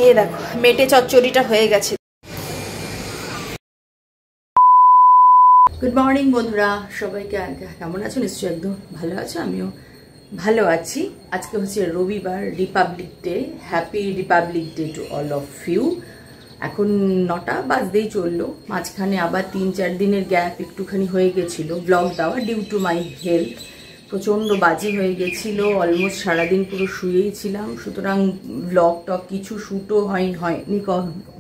এই দেখো মেটে চচ্চড়িটা হয়ে গেছে। গুড মর্নিং বন্ধুরা, সবাইকে কেমন আছো? নিশ্চয়ই একদম ভালো আছো, আমিও ভালো আছি। আজকে হচ্ছে রবিবার, republic day. Happy republic day to all of you. এখন 9টা বাজতেই চললো। মাঝখানে আবার 3-4 দিনের গ্যাপ একটুখানি হয়ে গেছিলো ব্লগ দেওয়া, ডিউ টু মাই হেলথ। প্রচণ্ড বাজে হয়ে গেছিলো, অলমোস্ট সারাদিন পুরো শুয়েই ছিলাম, সুতরাং ব্লগ টক কিছু শ্যুটও হয়নি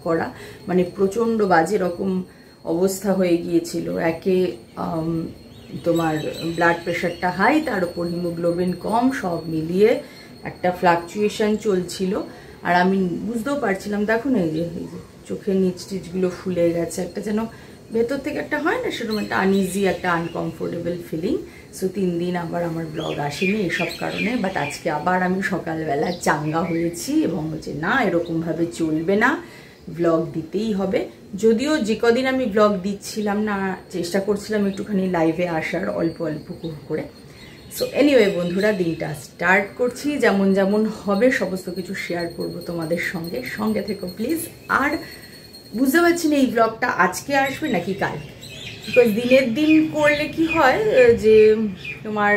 করা। মানে প্রচণ্ড বাজে রকম অবস্থা হয়ে গিয়েছিল। একে তোমার ব্লাড প্রেশারটা হাই, তার উপর হিমোগ্লোবিন কম, সব মিলিয়ে একটা ফ্লাকচুয়েশন চলছিল। আর আমি বুঝতেও পারছিলাম, দেখো না এই যে চোখের নিচ টিচগুলো ফুলে গেছে, একটা যেন ভেতর থেকে একটা হয় না সেরকম একটা আনইজি, একটা আনকমফোর্টেবল ফিলিং। সো 3 দিন আবার আমার ব্লগ আসেনি এইসব কারণে। বাট আজকে আবার আমি সকালবেলা চাঙ্গা হয়েছি এবং হচ্ছে না, এরকমভাবে চলবে না, ব্লগ দিতেই হবে। যদিও যে কদিন আমি ব্লগ দিচ্ছিলাম না, চেষ্টা করছিলাম একটুখানি লাইভে আসার অল্প অল্প করে। সো এনিওয়ে বন্ধুরা, দিনটা স্টার্ট করছি। যেমন যেমন হবে সমস্ত কিছু শেয়ার করব তোমাদের সঙ্গে, সঙ্গে থেকো প্লিজ। আর বুঝতে পারছি না এই ব্লগটা আজকে আসবে নাকি কাল, বিকজ দিনের দিন করলে কি হয় যে তোমার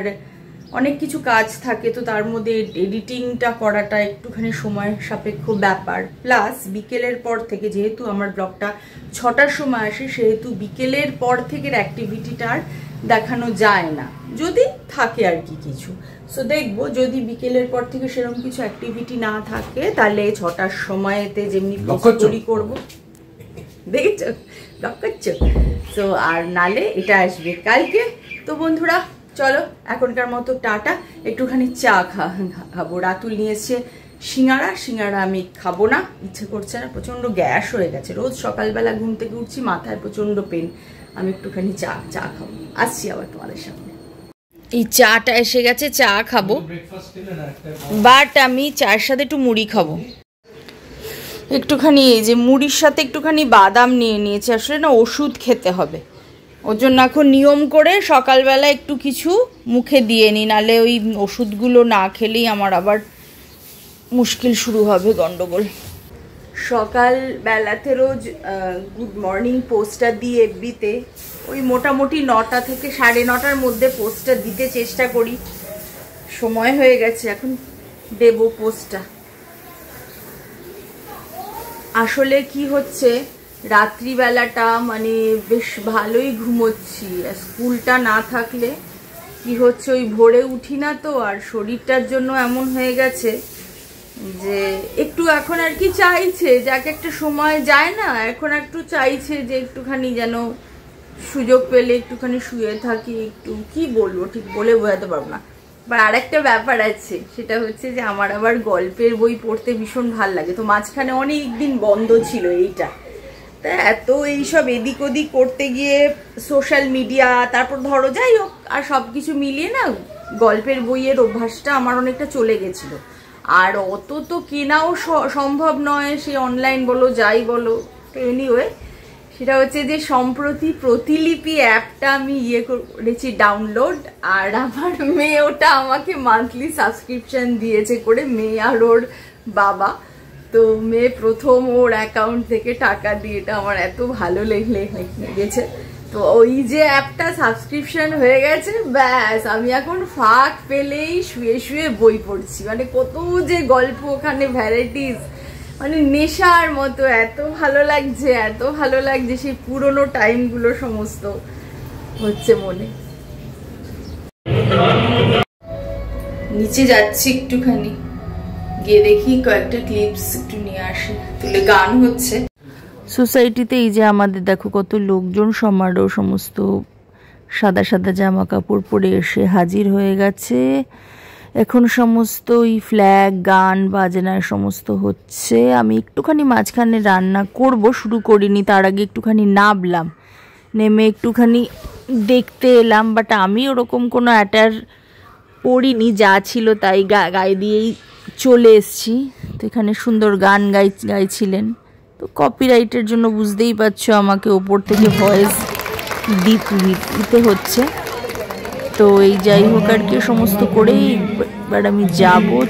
অনেক কিছু কাজ থাকে, তো তার মধ্যে এডিটিংটা করাটা একটুখানি সময় সাপেক্ষ ব্যাপার। প্লাস বিকেলের পর থেকে, যেহেতু আমার ব্লগটা 6টার সময় আসে, সেহেতু বিকেলের পর থেকে অ্যাক্টিভিটিটা আর দেখানো যায় না, যদি থাকে আর কি কিছু। সো দেখবো, যদি বিকেলের পর থেকে সেরকম কিছু অ্যাক্টিভিটি না থাকে, তাহলে 6টার সময়তে যেমনি পোস্ট করবো, দেখেছ ব্লগ করছো। সো আর নালে এটা আসবে কালকে। তো বন্ধুরা চলো এখনকার মতো টাটা। একটুখানি চা খাবো। রাতুল নিয়ে এসছে সিঙ্গারা আমি খাবো না, ইচ্ছে করছে না, প্রচণ্ড গ্যাস হয়ে গেছে। রোজ সকালবেলা ঘুম থেকে উঠছি, মাথায় প্রচণ্ড পেন। আমি একটুখানি চা খাবো, আসছি আবার তোমাদের সামনে। এই চাটা এসে গেছে, চা খাবো, বাট আমি চায়ের সাথে একটু মুড়ি খাবো। একটুখানি এই যে মুড়ির সাথে একটুখানি বাদাম নিয়ে নিয়েছি, আসলে না ওষুধ খেতে হবে, ওর জন্য এখন নিয়ম করে সকালবেলা একটু কিছু মুখে দিয়ে নিই, নাহলে ওই ওষুধগুলো না খেলেই আমার আবার মুশকিল শুরু হবে, গন্ডগোল। সকালবেলাতে রোজ গুড মর্নিং পোস্টটা দিই এফবিতে, ওই মোটামুটি 9টা থেকে 9:30টার মধ্যে পোস্টটা দিতে চেষ্টা করি। সময় হয়ে গেছে, এখন দেবো পোস্টটা। আসলে কি হচ্ছে, রাত্রিবেলাটা মানে বেশ ভালোই ঘুমোচ্ছি। স্কুলটা না থাকলে কি হচ্ছে, ওই ভোরে উঠি না তো, আর শরীরটার জন্য এমন হয়ে গেছে যে একটু এখন আর কি চাইছে, যাকে একটা সময় যায় না, এখন একটু চাইছে যে একটুখানি যেন সুযোগ পেলে একটুখানি শুয়ে থাকি। একটু কি বলবো, ঠিক বলে বোঝাতে পারবো না। আর আরেকটা ব্যাপার আছে, সেটা হচ্ছে যে আমার আবার গল্পের বই পড়তে ভীষণ ভাল লাগে। তো মাঝখানে অনেক দিন বন্ধ ছিল এইটা, তা এত এইসব এদিক ওদিক করতে গিয়ে সোশ্যাল মিডিয়া, তারপর ধরো যাই হোক, আর সব কিছু মিলিয়ে না গল্পের বইয়ের অভ্যাসটা আমার অনেকটা চলে গেছিলো। আর অত তো কেনাও সম্ভব নয়, সে অনলাইন বলো যাই বলো। তো এনিওয়ে, সেটা হচ্ছে যে সম্প্রতি প্রতিলিপি অ্যাপটা আমি করেছি ডাউনলোড, আর আমার মেয়ে ওটা আমাকে মান্থলি সাবস্ক্রিপশন দিয়েছে করে, মেয়ে আর ওর বাবা। তো মেয়ে প্রথম ওর অ্যাকাউন্ট থেকে টাকা দিয়ে, এটা আমার এত ভালো লেগেছে। তো ওই যে অ্যাপটা সাবস্ক্রিপশন হয়ে গেছে, ব্যাস আমি এখন ফাঁক পেলেই শুয়ে শুয়ে বই পড়ছি। মানে কত যে গল্প ওখানে, ভ্যারাইটিস, মানে নেশার মতো। এত ভালো লাগছে সেই পুরোনো টাইমগুলো সমস্ত হচ্ছে মনে। নিচে যাচ্ছি একটুখানি, গিয়ে দেখি কয়েকটা ক্লিপস একটু নিয়ে আসি, তুলে গান হচ্ছে সোসাইটিতে। এই যে আমাদের দেখো কত লোকজন সমারোহ, সমস্ত সাদা সাদা জামা কাপড় পরে এসে হাজির হয়ে গেছে। এখন সমস্ত ওই ফ্ল্যাগ, গান বাজনার সমস্ত হচ্ছে। আমি একটুখানি মাঝখানে রান্না করব, শুরু করিনি, তার আগে একটুখানি নামলাম, নেমে একটুখানি দেখতে এলাম। বাট আমি ওরকম কোনো অ্যাটার পড়িনি, যা ছিল তাই গায়ে দিয়েই চলে এসছি। তো এখানে সুন্দর গান গাইছিলেন, তো কপিরাইটের জন্য বুঝতেই পারছো আমাকে ওপর থেকে ভয়েস দিতে হচ্ছে। তো এই যাই হোক আর কি সমস্ত করেই এবার আমি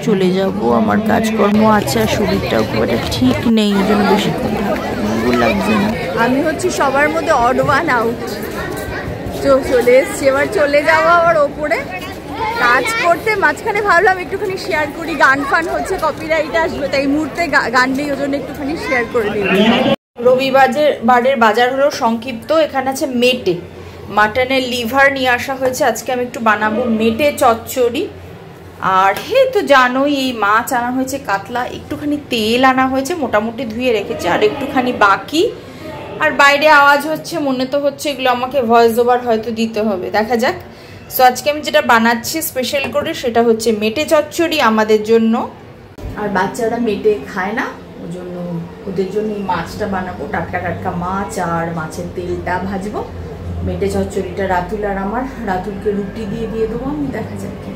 চলে যাব, আমার কাজকর্ম আছে আর শরীরটাও খুব একটা ঠিক নেই, ওই জন্য বেশিক্ষণ থাকতে ভালো লাগছে না। আমি হচ্ছি সবার মধ্যে অড ওয়ান আউট। চলে এসছি, এবার চলে যাবো আবার ওপরে কাজ করতে। মাঝখানে ভাবলাম একটুখানি শেয়ার করি, গান ফান হচ্ছে, কপিরাইট আসবে, তাই এই মুহূর্তে গান নেই, ওই জন্য একটুখানি শেয়ার করে দিই। রবিবারের বাজার হলো সংক্ষিপ্ত। এখানে আছে মেটে মাটনের লিভার নিয়ে আসা হয়েছে, আজকে আমি একটু বানাবো মেটে চচ্চড়ি। আর হে তো জানোই এই মাছ আনা হয়েছে কাতলা, একটুখানি তেল আনা হয়েছে, মোটামুটি ধুয়ে রেখেছে, আর একটুখানি বাকি। আর বাইরে আওয়াজ হচ্ছে, মনে তো হচ্ছে এগুলো আমাকে ভয়েস ওভার হয়তো দিতে হবে, দেখা যাক। সো আজকে আমি যেটা বানাচ্ছি স্পেশাল করে সেটা হচ্ছে মেটে চচ্চড়ি আমাদের জন্য। আর বাচ্চারা মেটে খায় না, ওই জন্য ওদের জন্য এই মাছটা বানাবো, টাটকা টাটকা মাছ, আর মাছের তেলটা ভাজবো। মেটে চচ্চড়িটা রাতুল আর আমার, রাতুলকে রুটি দিয়ে দেবো আমি, দেখা যাক কি।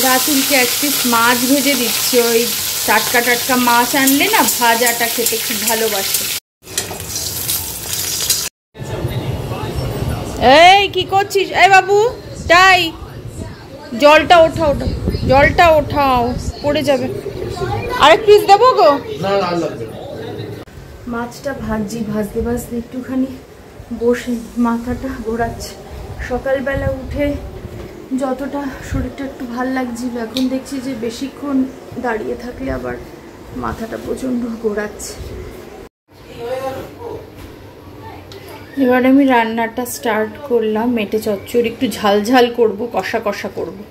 রাতুলকে এক পিস মাছ ভেজে দিচ্ছি, ওই টাটকা টাটকা মাছ আনলে না ভাজাটা খেতে খুব ভালোবাসে। এই কি করছিস? এই বাবু তাই জলটা ওঠাও, জলটা ওঠাও, পড়ে যাবে। আরেক পিস দেবো গো? মাছটা ভাজতে ভাজতে একটুখানি বসে মাথাটা ঘোরাচ্ছে। সকালবেলা উঠে যতটা শরীরটা একটু ভাল লাগছিল, এখন দেখছি যে বেশিক্ষণ দাঁড়িয়ে থাকলে আবার মাথাটা প্রচণ্ড ঘোরাচ্ছে। এবার আমি রান্নাটা স্টার্ট করলাম। মেটে চচ্চড়ি একটু ঝাল ঝাল করবো, কষা কষা করবো।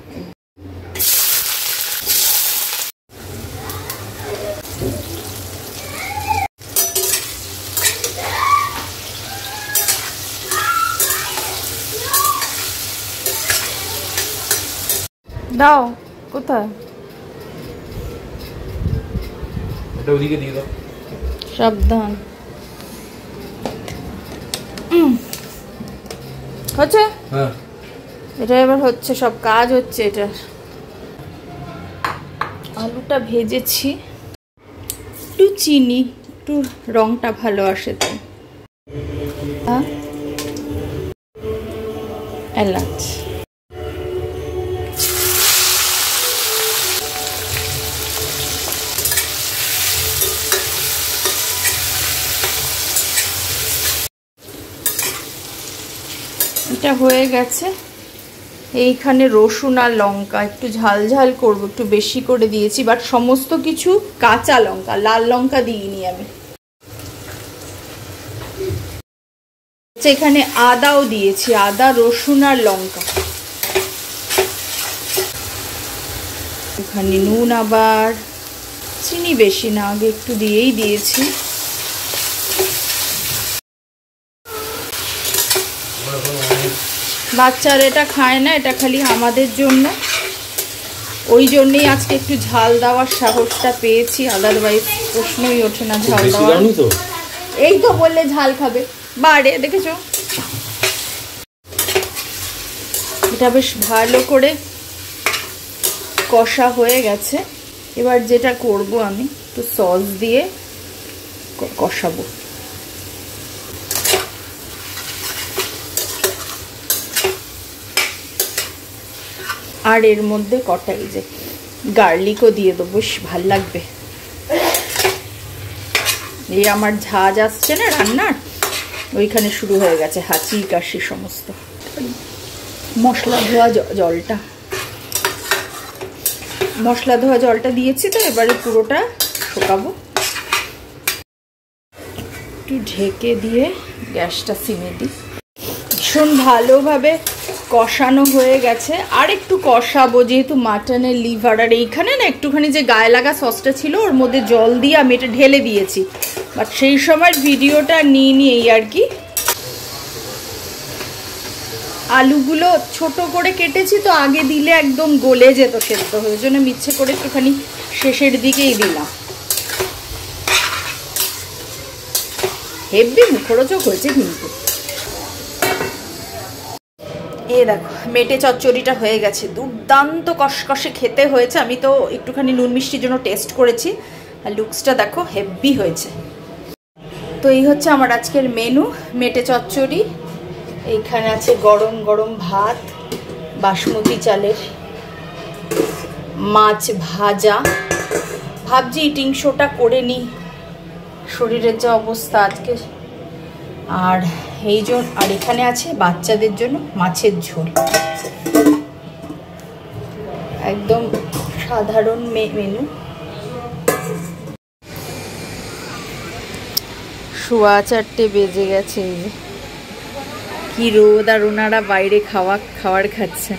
দাও কোথায়? এটা ওদিকে দিয়ে দাও, সাবধান। হচ্ছে? হ্যাঁ, এটা এবার হচ্ছে, সব কাজ হচ্ছে। এটা আলুটা ভেজেছি, একটু চিনি, একটু রংটা ভালো আসে তো, এলাচ। এটা হয়ে গেছে। এইখানে রসুন আর লঙ্কা একটু ঝাল ঝাল করবো, একটু বেশি করে দিয়েছি, বাট সমস্ত কিছু কাঁচা লঙ্কা, লাল লঙ্কা দিইনি আমি। এখানে আদাও দিয়েছি, আদা রসুন আর লঙ্কা। এখানে নুন, আবার চিনি বেশি না, আগে একটু দিয়েই দিয়েছি। বাচ্চারা এটা খায় না, এটা খালি আমাদের জন্য, ওই জন্যই আজকে একটু ঝাল দেওয়ার সাহসটা পেয়েছি, আদারওয়াইজ প্রশ্নই ওঠে না ঝাল দেওয়ার। এই তো বললে ঝাল খাবে, বাড়ে দেখেছো। এটা বেশ ভালো করে কষা হয়ে গেছে। এবার যেটা করব আমি একটু সস দিয়ে কষাবো। আর এর মধ্যে কটা এই যে গার্লিকও দিয়ে দেবো, বেশ ভাল লাগবে। এই আমার ঝাঁজ আসছে না রান্নার, ওইখানে শুরু হয়ে গেছে হাঁচি কাশি সমস্ত। মশলা ধোয়া জলটা দিয়েছি তো, এবারে পুরোটা শুকাবো। একটু ঢেকে দিয়ে গ্যাসটা সিমে দিই। ভীষণ ভালোভাবে কষানো হয়ে গেছে, আর একটু কষাবো, যেহেতু মাটনের লিভার। আর এইখানে না একটুখানি যে গায়ে লাগা সসটা ছিল ওর মধ্যে জল দিয়ে আমি এটা ঢেলে দিয়েছি, বাট সেই সময় ভিডিওটা নিয়ে এই আর কি। আলুগুলো ছোট করে কেটেছি তো, আগে দিলে একদম গলে যেত সেদ্ধ হয়ে, ওই জন্য মিচ্ছে করে একটুখানি শেষের দিকেই দিলাম। হেব্বি মুখরোচক হয়েছে কিন্তু। এই দেখো মেটে চচ্চড়িটা হয়ে গেছে, দুর্দান্ত কষকষে খেতে হয়েছে। আমি তো একটুখানি নুন মিষ্টির জন্য টেস্ট করেছি, আর লুকসটা দেখো হেব্বি হয়েছে। তো এই হচ্ছে আমার আজকের মেনু, মেটে চচ্চড়ি। এইখানে আছে গরম গরম ভাত বাসমতি চালের, মাছ ভাজা। ভাবছি ইটিং শোটা করে নিই, শরীরের যা অবস্থা আজকে। আর এই জন্য, আর এখানে আছে বাচ্চাদের জন্য মাছের ঝোল, একদম সাধারণ মেনু। 4:15 বেজে গেছে। এই যে কি রোদ, আর ওনারা বাইরে খাবার খাচ্ছে।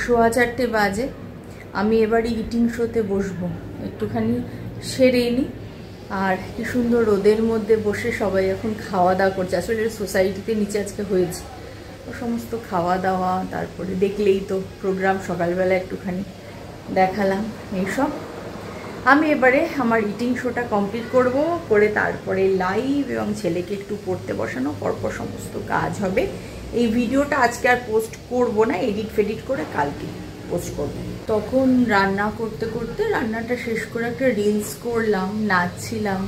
4:15 বাজে। আমি এবারে ইটিং শোতে বসবো, একটুখানি সেরে নিই। আর কি সুন্দর রোদের মধ্যে বসে সবাই এখন খাওয়া দাওয়া করছে। আসলে সোসাইটিতে নিচে আজকে হয়েছে, ও সমস্ত খাওয়া দাওয়া, তারপরে দেখলেই তো প্রোগ্রাম, সকালবেলা একটুখানি দেখালাম এইসব। আমি এবারে আমার ইটিং শোটা কমপ্লিট করে তারপরে লাইভ এবং ছেলেকে একটু পড়তে বসানো, পরপর সমস্ত কাজ হবে। এই ভিডিওটা আজকে আর পোস্ট করব না, এডিট ফেডিট করে কালকে পোস্ট করব। তখন রান্না করতে করতে রান্নাটা শেষ করে একটা রিলস করলাম, নাচছিলাম।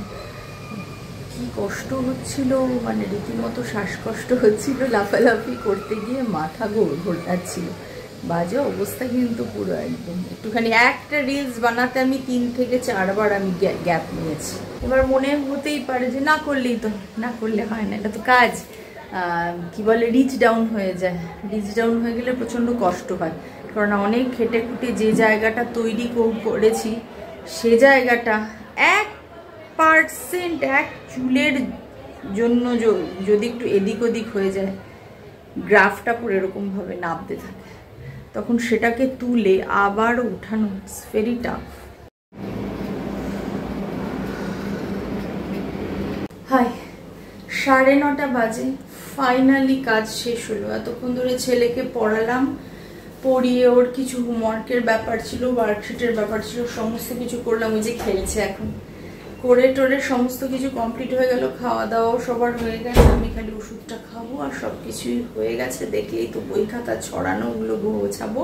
কি কষ্ট হচ্ছিল, মানে রীতিমতো শ্বাসকষ্ট হচ্ছিল, লাফালাফি করতে গিয়ে মাথা ঘোরাচ্ছিল। বাজে অবস্থা কিন্তু পুরো একদম। একটুখানি একটা রিলস বানাতে আমি 3 থেকে 4 বার আমি গ্যাপ নিয়েছি। এবার মনে হতেই পারে যে না করলেই তো, না করলে হয় না, এটা তো কাজ। কি বলে, রিচ ডাউন হয়ে যায়। রিচ ডাউন হয়ে গেলে প্রচণ্ড কষ্ট হয়, কারণ অনেক খেটে খুঁটে যে জায়গাটা তৈরি করেছি, সে জায়গাটা 1% এক চুলের জন্য যদি একটু এদিক ওদিক হয়ে যায়, গ্রাফটা পুরো এরকমভাবে নামতে থাকে, তখন সেটাকে তুলে আবার উঠানো ইটস ভেরি টাফ। হাই, 9:30 বাজে, ফাইনালি কাজ শেষ হলো। এতক্ষণ ধরে ছেলেকে পড়ালাম, পড়িয়ে ওর কিছু হোমওয়ার্কের ব্যাপার ছিল, ওয়ার্কশিটের ব্যাপার ছিল, সমস্ত কিছু করলাম। ওই যে খেলছে এখন, করে টোরে সমস্ত কিছু কমপ্লিট হয়ে গেল। খাওয়া দাওয়াও সবার হয়ে গেছে, আমি খালি ওষুধটা খাবো আর সব কিছুই হয়ে গেছে। দেখলেই তো বই খাতা ছড়ানো, ওগুলো গোছাবো।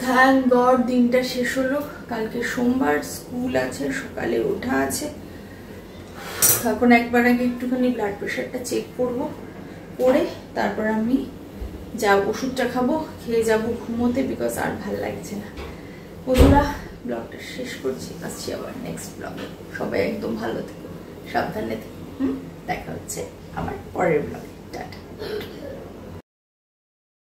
থ্যাংক গড দিনটা শেষ হলো। কালকে সোমবার, স্কুল আছে, সকালে ওঠা আছে। এখন একবার আগে একটুখানি ব্লাড প্রেশারটা চেক করবো, করে তারপর আমি ওষুধটা খাবো, খেয়ে যাবো ঘুমোতে, বিকজ আর ভাল লাগছে না। বন্ধুরা, ব্লগটা শেষ করছি, আসছি আবার নেক্সট ব্লগে। সবাই একদম ভালো থেকো, সাবধানে থেকো। দেখা হচ্ছে আমার পরের ব্লগে। টাটা।